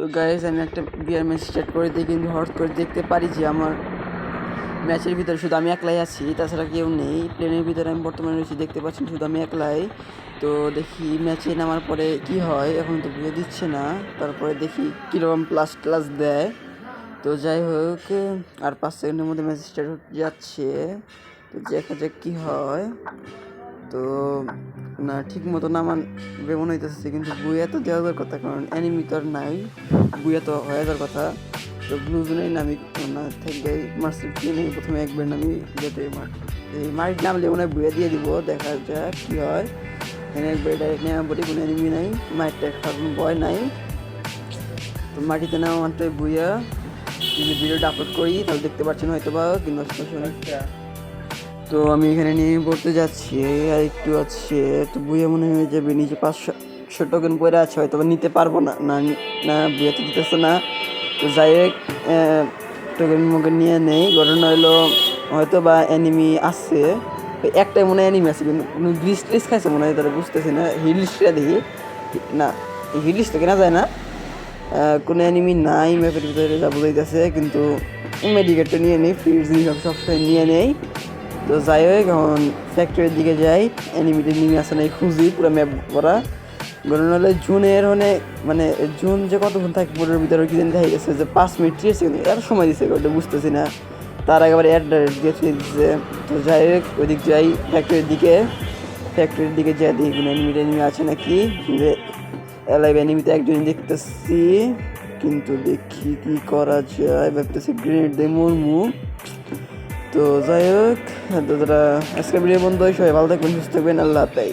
তো গাইস আমি একটা বিয়ার ম্যাচ স্টার্ট করে দিই, কিন্তু হঠাৎ করে দেখতে পারি যে আমার ম্যাচের ভিতরে শুধু আমি একলাই আছি, তাছাড়া কেউ নেই। প্লেনের ভিতরে আমি বর্তমানে রয়েছি, দেখতে পাচ্ছেন শুধু আমি একলাই। তো দেখি ম্যাচে নামার পরে কি হয়, এখন তো বুঝে দিচ্ছে না। তারপরে দেখি কীরকম প্লাস ট্লাস দেয়। তো যাই হোক, আর 5 সেকেন্ডের মধ্যে ম্যাচ স্টার্ট হতে যাচ্ছে। তো দেখা যাক কী হয়। তো না, ঠিক মতো নামাবে মনে হইতেছে, কিন্তু বুয়া তো দেওয়া যাওয়ার কথা, কারণ অ্যানিমি তো আর নাই। বুয়া তো হয়ে যাওয়ার কথা। তো ব্লু জোনেই নামি না থেকে মার্সেল কিনে প্রথমে একবার নামি, যাতে এই মারিট নামলে মনে হয় বুয়া দিয়ে দিব। দেখা যাক কী হয়। এখানে একবার ডাইরেক্ট নেওয়া পড়ি, কোনো অ্যানিমি নাই, মারিটটা খাওয়ার কোনো ভয় নাই। তো মাটিতে নেওয়া মাত্র বুয়া। যদি ভিডিওটা আপলোড করি তাহলে দেখতে পাচ্ছেন হয়তো বা, কিন্তু তো আমি এখানে নিয়ে পড়তে যাচ্ছি, আর একটু আছে। তো বুয়া মনে হয়ে যাবে, নিচে 500 টোকেন পরে আছে, হয়তো নিতে পারবো না। না না, বুয়া তো দিতেছে না। তো যাই হোক, টোকেন মোকেন নিয়ে নেই। ঘটনা হলো হয়তো বা অ্যানিমি আছে, একটাই মনে হয় অ্যানিমি আছে, কিন্তু কোনো গ্লিচ টিচ খাইছে মনে হয়, তারা বুঝতেছে না। হিলিশটা দেখি না, হিলিশ তো কেনা যায় না। কোনো অ্যানিমি নাই ম্যাপের ভিতরে, যা বোঝাইতেছে। কিন্তু মেডিকেটটা নিয়ে নেই, ফ্রি জিনিস সবসময় নিয়ে নেই। তো যাই হোক, এখন ফ্যাক্টরির দিকে যাই। অ্যানিমিটি নিমে আসে নাই, খুঁজি পুরো ম্যাপ করা। ঘটনা হলে জুনের মানে জুন যে কতক্ষণ থাকে পুরোর ভিতরে, কি জানি দেখা গেছে যে 5 মিনিট 30 সেকেন্ড এত সময় দিচ্ছে, ওটা বুঝতেছি না। তার একেবারে অ্যাড্রেস দিয়ে দিচ্ছে। তো যাই হোক, ওইদিক যাই ফ্যাক্টরির দিকে যাই, দেখি কোনো অ্যানিমি আছে নাকি। যে এলাইভ অ্যানিমিতে একজনই দেখতেছি, কিন্তু দেখি কি করা যায়। ভাবতেছি গ্রেনেড দিয়ে মরমু। তো যাই হোক, তো যারা আজকের ভিডিও বন্ধু, সবাই ভালো থাকবেন, সুস্থ থাকবেন, আল্লাহ হাফেজ।